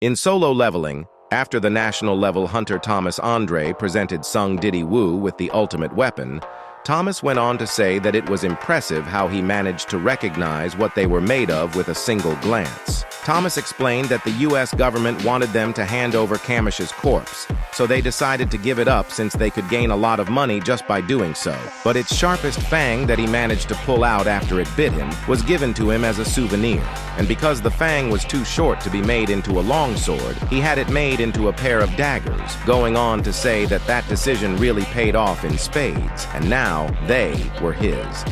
In solo leveling, after the national level hunter Thomas Andre presented Sung Diddy Woo with the ultimate weapon, Thomas went on to say that it was impressive how he managed to recognize what they were made of with a single glance. Thomas explained that the US government wanted them to hand over Kamish's corpse, so they decided to give it up since they could gain a lot of money just by doing so. But its sharpest fang that he managed to pull out after it bit him was given to him as a souvenir. And because the fang was too short to be made into a long sword, he had it made into a pair of daggers, going on to say that that decision really paid off in spades, and now they were his.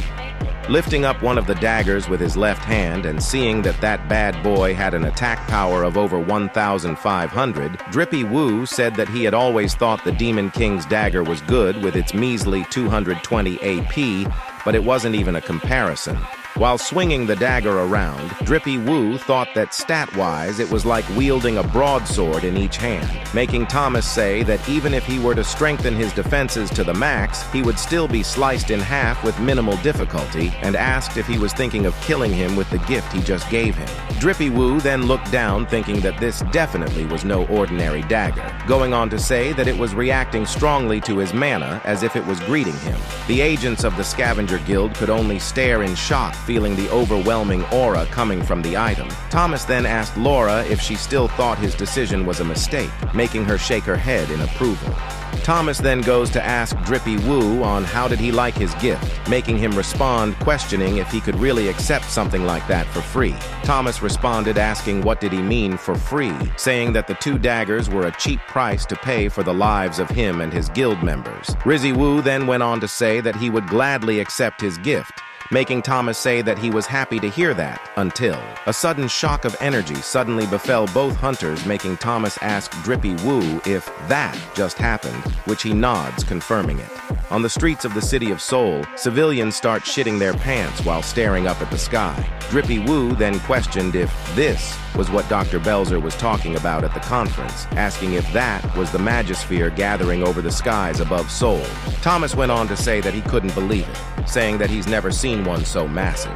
Lifting up one of the daggers with his left hand and seeing that that bad boy had an attack power of over 1,500, Drippy Woo said that he had always thought the Demon King's dagger was good with its measly 220 AP, but it wasn't even a comparison. While swinging the dagger around, Drippy Woo thought that stat-wise it was like wielding a broadsword in each hand, making Thomas say that even if he were to strengthen his defenses to the max, he would still be sliced in half with minimal difficulty, and asked if he was thinking of killing him with the gift he just gave him. Drippy Woo then looked down thinking that this definitely was no ordinary dagger, going on to say that it was reacting strongly to his mana as if it was greeting him. The agents of the Scavenger Guild could only stare in shock, feeling the overwhelming aura coming from the item. Thomas then asked Laura if she still thought his decision was a mistake, making her shake her head in approval. Thomas then goes to ask Drippy Woo on how did he like his gift, making him respond questioning if he could really accept something like that for free. Thomas responded asking what did he mean for free, saying that the two daggers were a cheap price to pay for the lives of him and his guild members. Rizzy Woo then went on to say that he would gladly accept his gift, making Thomas say that he was happy to hear that, until a sudden shock of energy suddenly befell both hunters, making Thomas ask Drippy Woo if that just happened, which he nods, confirming it. On the streets of the city of Seoul, civilians start shitting their pants while staring up at the sky. Drippy Woo then questioned if this was what Dr. Belzer was talking about at the conference, asking if that was the Magisphere gathering over the skies above Seoul. Thomas went on to say that he couldn't believe it, saying that he's never seen one so massive,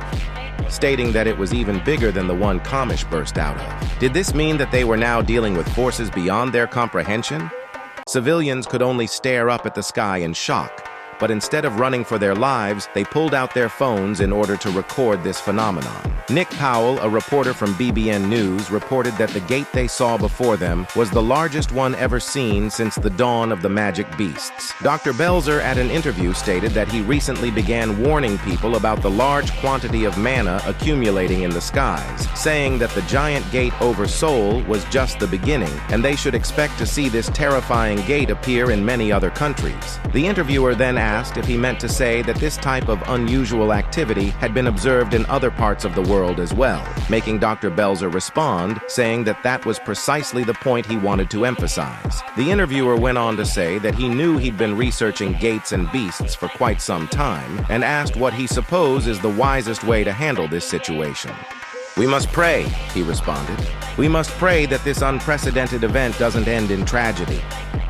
stating that it was even bigger than the one Kamish burst out of. Did this mean that they were now dealing with forces beyond their comprehension? Civilians could only stare up at the sky in shock, but instead of running for their lives, they pulled out their phones in order to record this phenomenon. Nick Powell, a reporter from BBN News, reported that the gate they saw before them was the largest one ever seen since the dawn of the magic beasts. Dr. Belzer at an interview stated that he recently began warning people about the large quantity of mana accumulating in the skies, saying that the giant gate over Seoul was just the beginning, and they should expect to see this terrifying gate appear in many other countries. The interviewer then asked if he meant to say that this type of unusual activity had been observed in other parts of the world as well, making Dr. Belzer respond, saying that that was precisely the point he wanted to emphasize. The interviewer went on to say that he knew he'd been researching gates and beasts for quite some time, and asked what he supposed is the wisest way to handle this situation. "We must pray," he responded. "We must pray that this unprecedented event doesn't end in tragedy."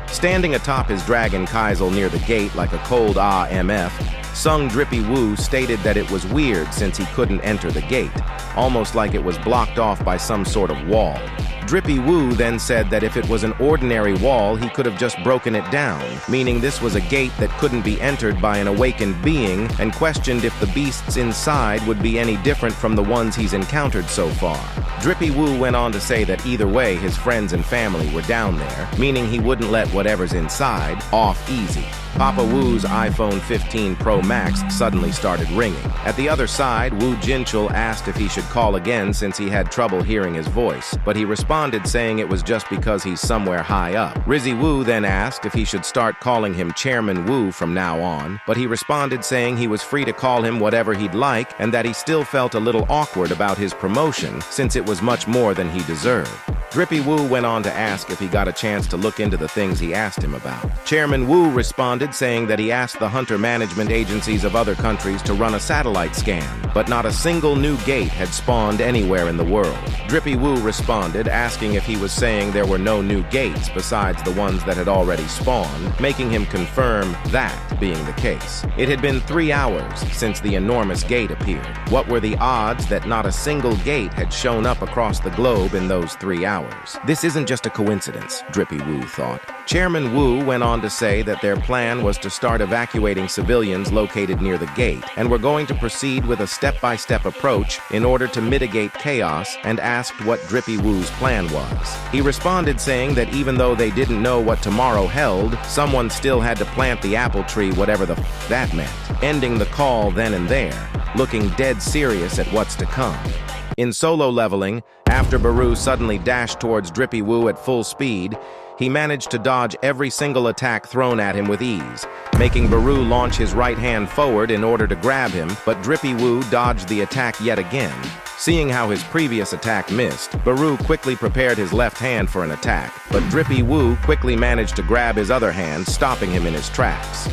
Standing atop his dragon Kaisel near the gate like a cold MF, Sung Drippy Woo stated that it was weird since he couldn't enter the gate, almost like it was blocked off by some sort of wall. Drippy Woo then said that if it was an ordinary wall, he could have just broken it down, meaning this was a gate that couldn't be entered by an awakened being, and questioned if the beasts inside would be any different from the ones he's encountered so far. Drippy Woo went on to say that either way his friends and family were down there, meaning he wouldn't let whatever's inside off easy. Papa Woo's iPhone 15 Pro Max suddenly started ringing. At the other side, Woo Jinchul asked if he should call again since he had trouble hearing his voice, but he responded saying it was just because he's somewhere high up. Rizzy Woo then asked if he should start calling him Chairman Woo from now on, but he responded saying he was free to call him whatever he'd like and that he still felt a little awkward about his promotion since it was much more than he deserved. Drippy Woo went on to ask if he got a chance to look into the things he asked him about. Chairman Woo responded saying that he asked the hunter management agencies of other countries to run a satellite scan, but not a single new gate had spawned anywhere in the world. Drippy Woo responded asking if he was saying there were no new gates besides the ones that had already spawned, making him confirm that being the case. It had been 3 hours since the enormous gate appeared. What were the odds that not a single gate had shown up across the globe in those 3 hours? powers. This isn't just a coincidence, Drippy Woo thought. Chairman Woo went on to say that their plan was to start evacuating civilians located near the gate, and were going to proceed with a step-by-step approach in order to mitigate chaos, and asked what Drippy Woo's plan was. He responded saying that even though they didn't know what tomorrow held, someone still had to plant the apple tree, whatever the that meant, ending the call then and there, looking dead serious at what's to come. In solo leveling, after Baru suddenly dashed towards Drippy Woo at full speed, he managed to dodge every single attack thrown at him with ease, making Baru launch his right hand forward in order to grab him, but Drippy Woo dodged the attack yet again. Seeing how his previous attack missed, Baru quickly prepared his left hand for an attack, but Drippy Woo quickly managed to grab his other hand, stopping him in his tracks.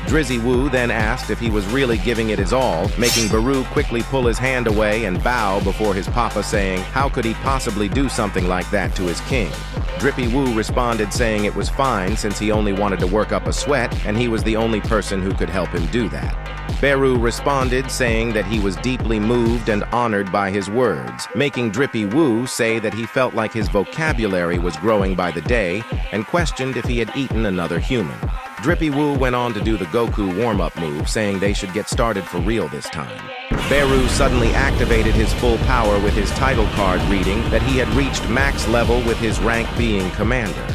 Drizzy Woo then asked if he was really giving it his all, making Baru quickly pull his hand away and bow before his papa, saying how could he possibly do something like that to his king. Drippy Woo responded saying it was fine since he only wanted to work up a sweat and he was the only person who could help him do that. Baru responded saying that he was deeply moved and honored by his words, making Drippy Woo say that he felt like his vocabulary was growing by the day and questioned if he had eaten another human. Drippy Woo went on to do the Goku warm-up move, saying they should get started for real this time. Baru suddenly activated his full power with his title card reading that he had reached max level with his rank being commander.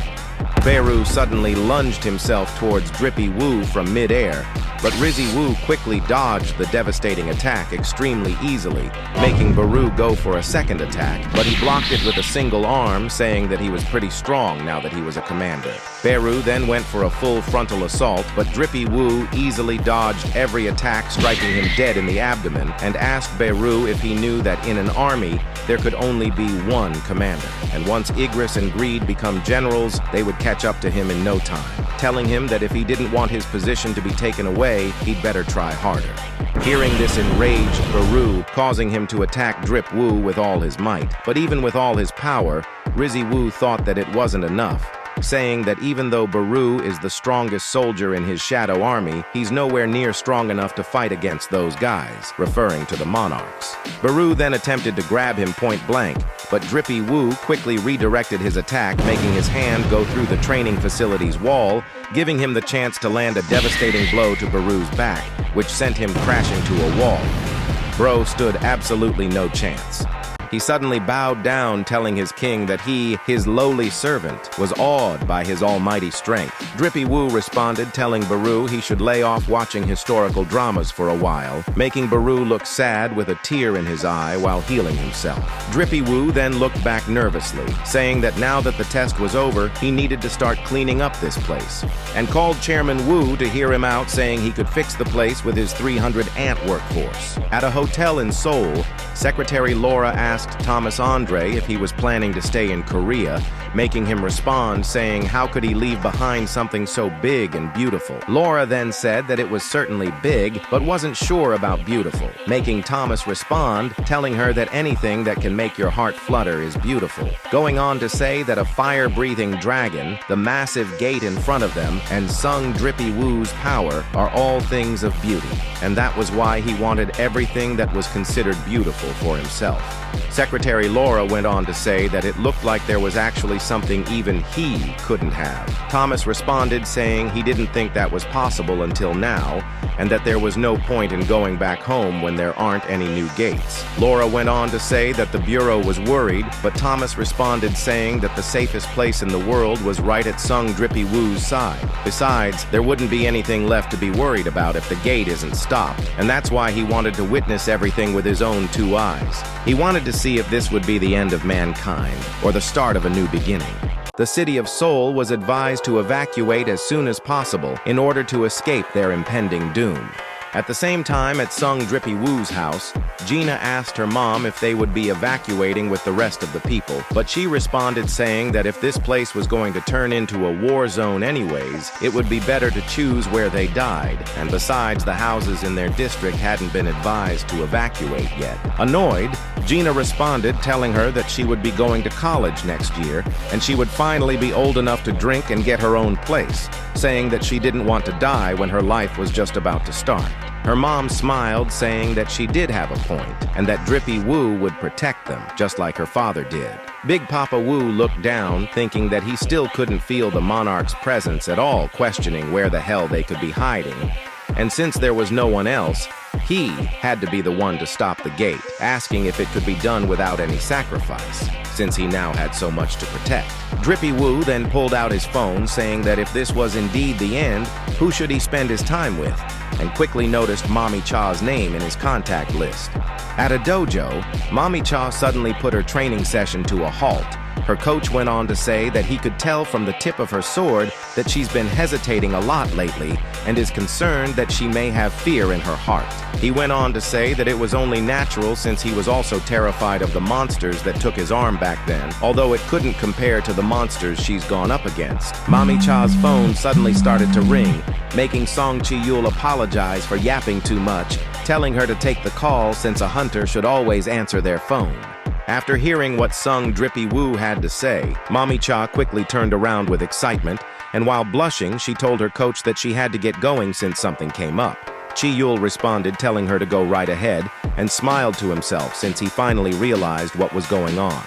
Baru suddenly lunged himself towards Drippy Woo from mid-air, but Rizzy Woo quickly dodged the devastating attack extremely easily, making Baru go for a second attack, but he blocked it with a single arm, saying that he was pretty strong now that he was a commander. Baru then went for a full frontal assault, but Drippy Woo easily dodged every attack, striking him dead in the abdomen, and asked Baru if he knew that in an army, there could only be one commander, and once Igris and Greed become generals, they would catch up to him in no time, telling him that if he didn't want his position to be taken away, he'd better try harder. Hearing this enraged Baru, causing him to attack Drip Woo with all his might, but even with all his power, Rizzy Woo thought that it wasn't enough, saying that even though Baru is the strongest soldier in his shadow army, he's nowhere near strong enough to fight against those guys, referring to the Monarchs. Baru then attempted to grab him point blank, but Drippy Woo quickly redirected his attack, making his hand go through the training facility's wall, giving him the chance to land a devastating blow to Baru's back, which sent him crashing to a wall. Bro stood absolutely no chance. He suddenly bowed down, telling his king that he, his lowly servant, was awed by his almighty strength. Drippy Woo responded, telling Baru he should lay off watching historical dramas for a while, making Baru look sad with a tear in his eye while healing himself. Drippy Woo then looked back nervously, saying that now that the test was over, he needed to start cleaning up this place, and called Chairman Woo to hear him out, saying he could fix the place with his 300 ant workforce. At a hotel in Seoul, Secretary Laura asked Thomas Andre if he was planning to stay in Korea, making him respond saying how could he leave behind something so big and beautiful. Laura then said that it was certainly big, but wasn't sure about beautiful, making Thomas respond, telling her that anything that can make your heart flutter is beautiful, going on to say that a fire-breathing dragon, the massive gate in front of them, and Sung Drippy Woo's power are all things of beauty, and that was why he wanted everything that was considered beautiful for himself. Secretary Laura went on to say that it looked like there was actually something even he couldn't have. Thomas responded saying he didn't think that was possible until now, and that there was no point in going back home when there aren't any new gates. Laura went on to say that the Bureau was worried, but Thomas responded saying that the safest place in the world was right at Sung Drippy Woo's side. Besides, there wouldn't be anything left to be worried about if the gate isn't stopped, and that's why he wanted to witness everything with his own two eyes. He wanted to see if this would be the end of mankind, or the start of a new beginning. The city of Seoul was advised to evacuate as soon as possible in order to escape their impending doom. At the same time, at Sung Drippy Woo's house, Gina asked her mom if they would be evacuating with the rest of the people, but she responded saying that if this place was going to turn into a war zone anyways, it would be better to choose where they died, and besides, the houses in their district hadn't been advised to evacuate yet. Annoyed, Gina responded telling her that she would be going to college next year, and she would finally be old enough to drink and get her own place, saying that she didn't want to die when her life was just about to start. Her mom smiled, saying that she did have a point, and that Drippy Woo would protect them, just like her father did. Big Papa Wu looked down, thinking that he still couldn't feel the Monarchs' presence at all, questioning where the hell they could be hiding. And since there was no one else, he had to be the one to stop the gate, asking if it could be done without any sacrifice, since he now had so much to protect. Drippy Wu then pulled out his phone, saying that if this was indeed the end, who should he spend his time with, and quickly noticed Mommy Cha's name in his contact list. At a dojo, Mommy Cha suddenly put her training session to a halt. Her coach went on to say that he could tell from the tip of her sword that she's been hesitating a lot lately and is concerned that she may have fear in her heart. He went on to say that it was only natural since he was also terrified of the monsters that took his arm back then, although it couldn't compare to the monsters she's gone up against. Mommy Cha's phone suddenly started to ring, making Song Chi-yul apologize for yapping too much, telling her to take the call since a hunter should always answer their phone. After hearing what Sung Drippy Wu had to say, Mommy Cha quickly turned around with excitement, and while blushing, she told her coach that she had to get going since something came up. Chi-yul responded, telling her to go right ahead, and smiled to himself since he finally realized what was going on.